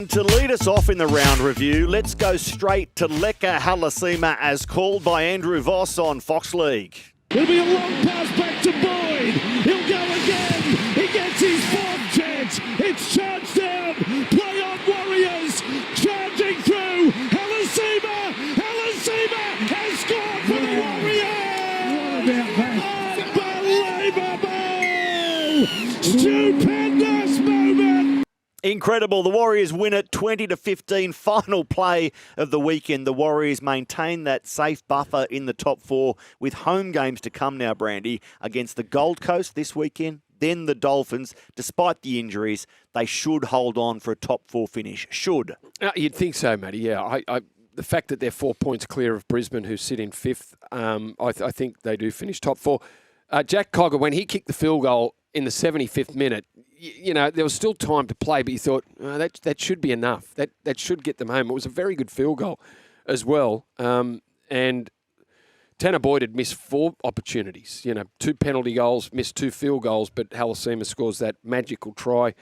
To lead us off in the round review, let's go straight to Leka Halasima as called by Andrew Voss on Fox League. It'll be a long pass back to Boyd. He'll go again. He gets his fourth chance. It's charged down. Play on Warriors. Charging through. Halasima. Halasima has scored for the Warriors. Unbelievable. Stupendous moment. Incredible. The Warriors win it 20-15. Final play of the weekend. The Warriors maintain that safe buffer in the top four with home games to come now, Brandy, against the Gold Coast this weekend, then the Dolphins. Despite the injuries, they should hold on for a top four finish. Should. You'd think so, Matty. Yeah. The fact that they're 4 points clear of Brisbane, who sit in fifth, I think they do finish top four. Jack Cogger, when he kicked the field goal in the 75th minute, you know, there was still time to play, but you thought, that should be enough. That should get them home. It was a very good field goal as well. And Tanner Boyd had missed 4 opportunities, 2 penalty goals, missed 2 field goals, but Halasima scores that magical try.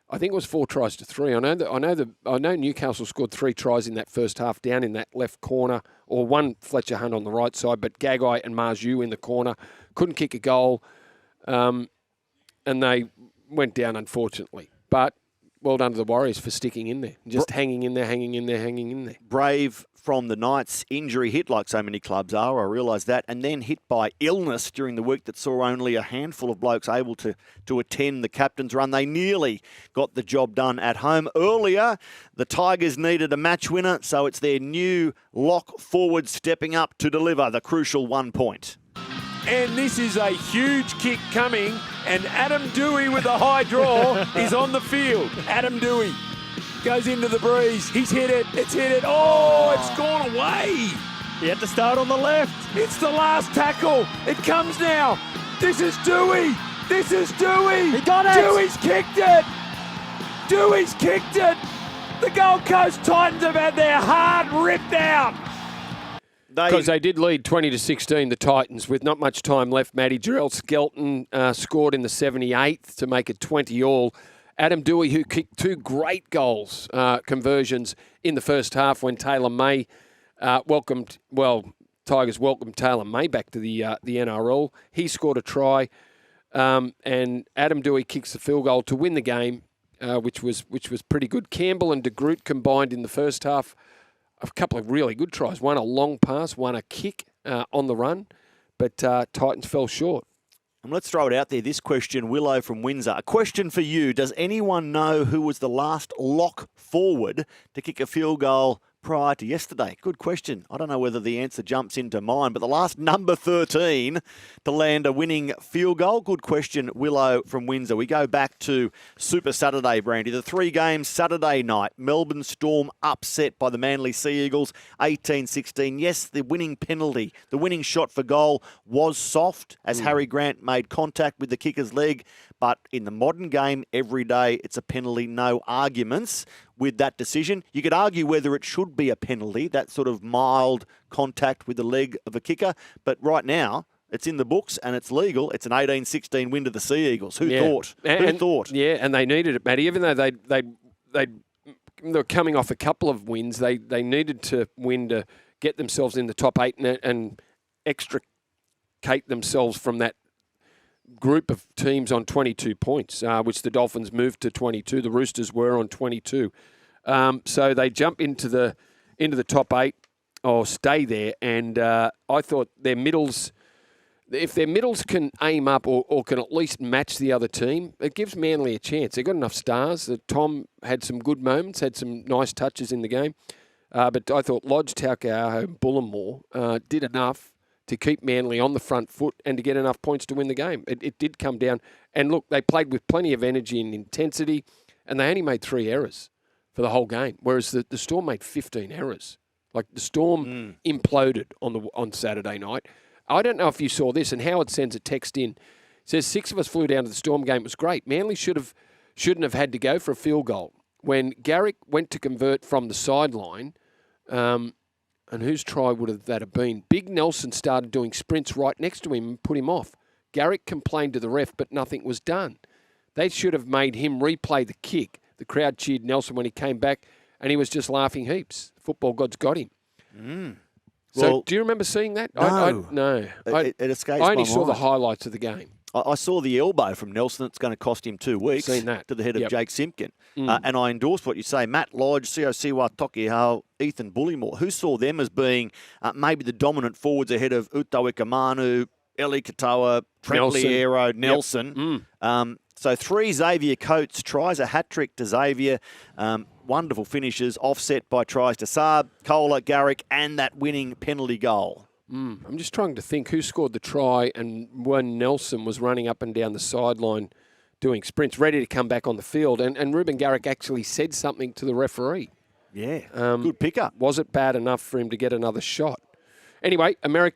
I think it was 4 tries to 3. I know Newcastle scored 3 tries in that first half down in that left corner, or one Fletcher Hunt on the right side, but Gagai and Marju in the corner couldn't kick a goal. And they went down, unfortunately. But well done to the Warriors for sticking in there. Just hanging in there. Brave from the Knights. Injury hit like so many clubs are, I realise that, and then hit by illness during the week that saw only a handful of blokes able to attend the captain's run. They nearly got the job done at home. Earlier, the Tigers needed a match winner, so it's their new lock forward stepping up to deliver the crucial 1 point. And this is a huge kick coming, and Adam Dewey with the high draw is on the field. Adam Dewey goes into the breeze. He's hit it. It's hit it. Oh, it's gone away. He had to start on the left. It's the last tackle. It comes now. This is Dewey. This is Dewey. He got it. Dewey's kicked it. Dewey's kicked it. The Gold Coast Titans have had their heart ripped out. Because they did lead 20-16, the Titans, with not much time left. Matty Jarrell Skelton scored in the 78th to make it 20-all. Adam Dewey, who kicked 2 great goals, conversions in the first half when Taylor May Tigers welcomed Taylor May back to the NRL. He scored a try, and Adam Dewey kicks the field goal to win the game, which was pretty good. Campbell and De Groot combined in the first half. A couple of really good tries. One a long pass, one a kick on the run, but Titans fell short. And let's throw it out there. This question, Willow from Windsor. A question for you. Does anyone know who was the last lock forward to kick a field goal prior to yesterday? Good question. I don't know whether the answer jumps into mine, but the last number 13 to land a winning field goal. Good question, Willow from Windsor. We go back to Super Saturday, Brandy. The 3 games Saturday night. Melbourne Storm upset by the Manly Sea Eagles, 18-16. Yes, the winning penalty, the winning shot for goal was soft as Harry Grant made contact with the kicker's leg. But in the modern game, every day, it's a penalty, no arguments with that decision. You could argue whether it should be a penalty, that sort of mild contact with the leg of a kicker. But right now, it's in the books and it's legal. It's an 18-16 win to the Sea Eagles. Who thought? Who thought? Yeah, and they needed it, Matty. Even though they were coming off a couple of wins, they needed to win to get themselves in the top 8 and extricate themselves from that group of teams on 22 points, which the Dolphins moved to 22. The Roosters were on 22. So they jump into the top 8 or stay there. And I thought their middles, if their middles can aim up or can at least match the other team, it gives Manly a chance. They've got enough stars. Tom had some good moments, had some nice touches in the game. But I thought Lodge, Taukeiaho, and Bullimore did enough to keep Manly on the front foot and to get enough points to win the game. It did come down. And look, they played with plenty of energy and intensity, and they only made 3 errors for the whole game, whereas the Storm made 15 errors. Like, the Storm imploded on Saturday night. I don't know if you saw this, and Howard sends a text in. Says 6 of us flew down to the Storm game. It was great. Manly shouldn't have had to go for a field goal. When Garrick went to convert from the sideline, and whose try would that have been? Big Nelson started doing sprints right next to him and put him off. Garrick complained to the ref, but nothing was done. They should have made him replay the kick, The crowd cheered Nelson when he came back, and he was just laughing heaps. Football gods got him. So, Well, do you remember seeing that? No. No. It escapes my I only saw the mind. highlights of the game. I saw the elbow from Nelson. It's going to cost him 2 weeks Seen that. to the head of Yep. Jake Simpkin. And I endorse what you say. Matt Lodge, Siwa Tokihau, Ethan Bullymore, who saw them as being maybe the dominant forwards ahead of Uto Ikamanu, Eli Katoa, Trent Nelson. Liero, Nelson. So 3 Xavier Coates tries, a hat-trick to Xavier. Wonderful finishes, offset by tries to Saab, Kohler, Garrick, and that winning penalty goal. I'm just trying to think who scored the try and when Nelson was running up and down the sideline doing sprints, ready to come back on the field. And Ruben Garrick actually said something to the referee. Yeah, good pickup. Was it bad enough for him to get another shot? Anyway, Manly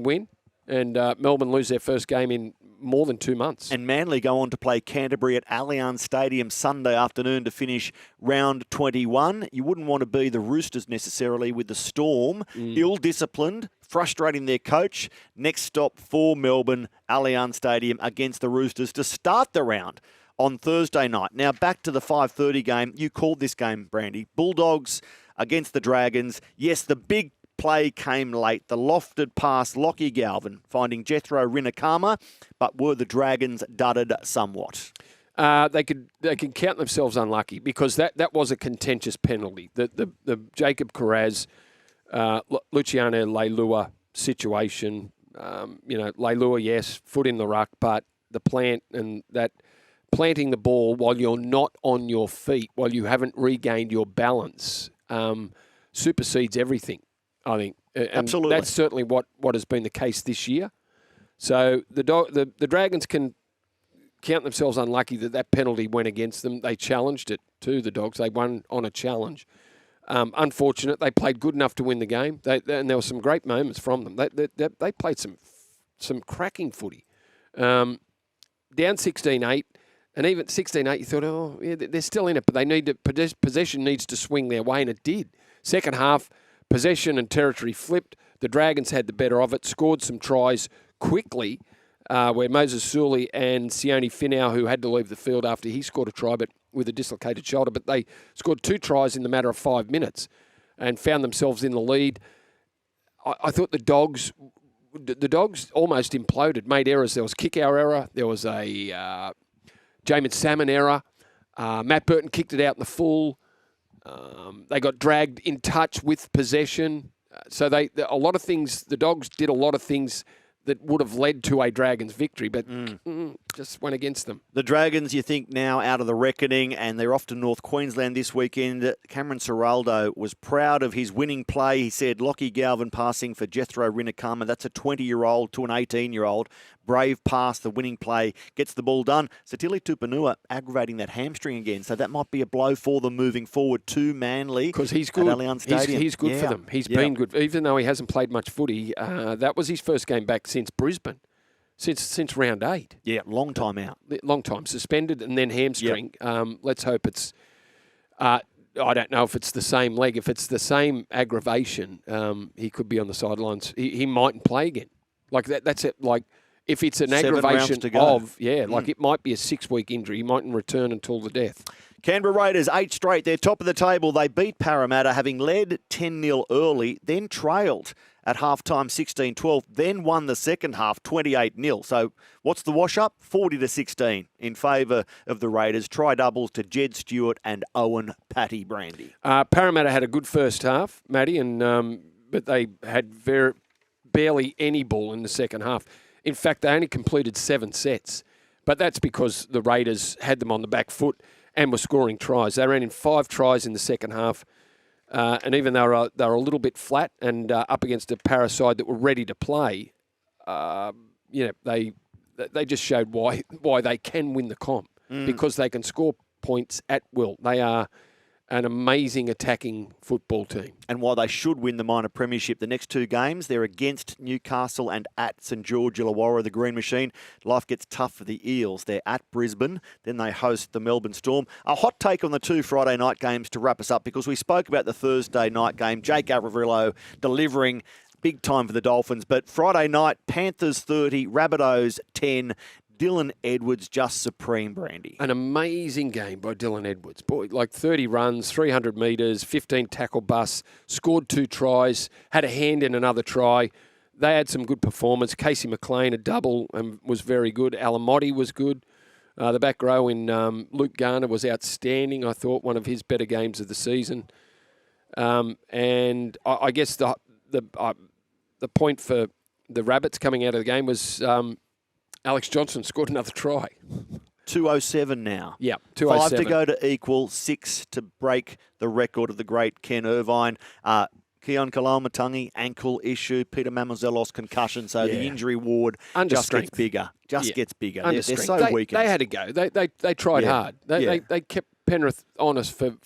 win, and Melbourne lose their first game in more than 2 months. And Manly go on to play Canterbury at Allianz Stadium Sunday afternoon to finish round 21. You wouldn't want to be the Roosters necessarily with the Storm. Ill-disciplined, frustrating their coach. Next stop for Melbourne, Allianz Stadium against the Roosters to start the round on Thursday night. Now back to the 5:30 game. You called this game, Brandy. Bulldogs against the Dragons. Yes, the big play came late. The lofted pass, Lockie Galvin finding Jethro Rinakama, but were the Dragons dudded somewhat? They could count themselves unlucky because that was a contentious penalty. The Jacob Carraz, Luciano Leilua situation. Leilua, yes, foot in the ruck, but the plant and that planting the ball while you're not on your feet, while you haven't regained your balance, supersedes everything. I think. And Absolutely. That's certainly what has been the case this year. So the Dragons can count themselves unlucky that penalty went against them. They challenged it to the Dogs. They won on a challenge. Unfortunate. They played good enough to win the game. And there were some great moments from them. They played some cracking footy. Down 16-8, and even 16-8, you thought, oh, yeah, they're still in it, but they need to, possession needs to swing their way, and it did. Second half, possession and territory flipped. The Dragons had the better of it, scored some tries quickly, where Moses Sully and Sione Finau, who had to leave the field after he scored a try, but with a dislocated shoulder, but they scored 2 tries in the matter of 5 minutes and found themselves in the lead. I thought the Dogs almost imploded, made errors. There was kick-out error. There was a Jamin Salmon error. Matt Burton kicked it out in the full. They got dragged in touch with possession. So a lot of things, the Dogs did a lot of things that would have led to a Dragons victory, but just went against them. The Dragons, you think, now out of the reckoning, and they're off to North Queensland this weekend. Cameron Ciraldo was proud of his winning play. He said, Lockie Galvin passing for Jethro Rinakama. That's a 20-year-old to an 18-year-old. Brave pass, the winning play, gets the ball done. Satili Tupanua aggravating that hamstring again, so that might be a blow for them moving forward to Manly. Because he's good. At Allianz Stadium. He's good for them. He's been good. Even though he hasn't played much footy, that was his first game back since Brisbane, since round 8. Yeah, long time out. Long time. Suspended and then hamstring. Let's hope it's... I don't know if it's the same leg. If it's the same aggravation, he could be on the sidelines. He mightn't play again. Like that's it. Like if it's an 7 rounds aggravation to go. like it might be a 6-week injury. He mightn't return until the death. Canberra Raiders, 8 straight. They're top of the table. They beat Parramatta, having led 10-0 early, then trailed at halftime 16-12, then won the second half 28-0. So what's the wash-up? 40-16 in favour of the Raiders. Try doubles to Jed Stewart and Owen Patty Brandy. Parramatta had a good first half, Matty, and but they had barely any ball in the second half. In fact, they only completed 7 sets. But that's because the Raiders had them on the back foot and were scoring tries. They ran in 5 tries in the second half. And even though they were a little bit flat and up against a Para side that were ready to play, they just showed why they can win the comp because they can score points at will. They are an amazing attacking football team. And while they should win the minor premiership, the next 2 games, they're against Newcastle and at St George Illawarra, the Green Machine. Life gets tough for the Eels. They're at Brisbane, then they host the Melbourne Storm. A hot take on the 2 Friday night games to wrap us up, because we spoke about the Thursday night game. Jake Averillo delivering big time for the Dolphins. But Friday night, Panthers 30, Rabbitohs 10. Dylan Edwards just supreme, Brandy. An amazing game by Dylan Edwards. Boy, like 30 runs, 300 metres, 15 tackle busts, scored 2 tries, had a hand in another try. They had some good performance. Casey McLean, a double, was very good. Alamotti was good. The back row in Luke Garner was outstanding. I thought one of his better games of the season. And I guess the point for the Rabbits coming out of the game was Alex Johnson scored another try. 207 now. Yeah, 207. 5 to go to equal, 6 to break the record of the great Ken Irvine. Keon Kalamatangi, ankle issue. Peter Mamozelos, concussion. So the injury ward just gets bigger. Gets bigger. They're so weak. They had to go. They tried hard. They kept Penrith honest for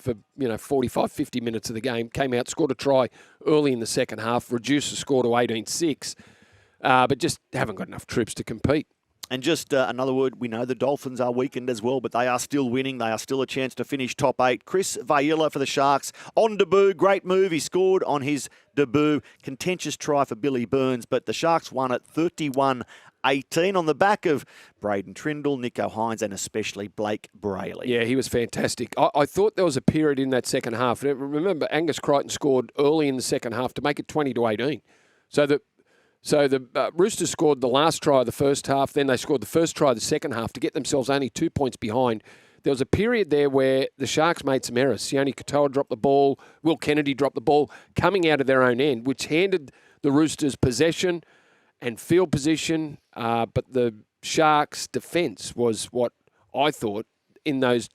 45, 50 minutes of the game. Came out, scored a try early in the second half. Reduced the score to 18-6. But just haven't got enough troops to compete. And just another word, we know the Dolphins are weakened as well, but they are still winning. They are still a chance to finish top 8. Chris Vaila for the Sharks on debut. Great move. He scored on his debut. Contentious try for Billy Burns, but the Sharks won at 31-18 on the back of Braden Trindle, Nico Hines, and especially Blake Brayley. Yeah, he was fantastic. I thought there was a period in that second half. Remember, Angus Crichton scored early in the second half to make it 20-18. So the Roosters scored the last try of the first half, then they scored the first try of the second half to get themselves only 2 points behind. There was a period there where the Sharks made some errors. Sione Katoa dropped the ball, Will Kennedy dropped the ball, coming out of their own end, which handed the Roosters possession and field position. But the Sharks' defence was what I thought in those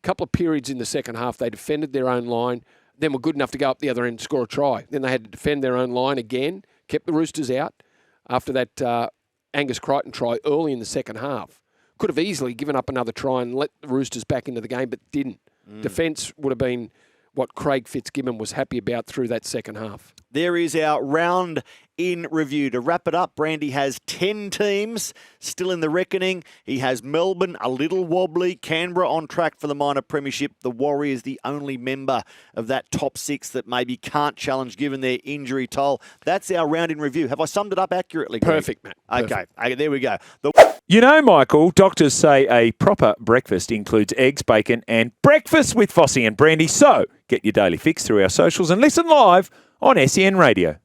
couple of periods in the second half. They defended their own line, then were good enough to go up the other end and score a try. Then they had to defend their own line again. Kept the Roosters out after that Angus Crichton try early in the second half. Could have easily given up another try and let the Roosters back into the game, but didn't. Defence would have been what Craig Fitzgibbon was happy about through that second half. There is our round in review. To wrap it up, Brandy has 10 teams still in the reckoning. He has Melbourne a little wobbly, Canberra on track for the minor premiership. The Warriors the only member of that top 6 that maybe can't challenge given their injury toll. That's our round in review. Have I summed it up accurately, Greg? Perfect, Matt. Okay, there we go. You know, Michael, doctors say a proper breakfast includes eggs, bacon, and breakfast with Vossy and Brandy. So get your daily fix through our socials and listen live on SEN Radio.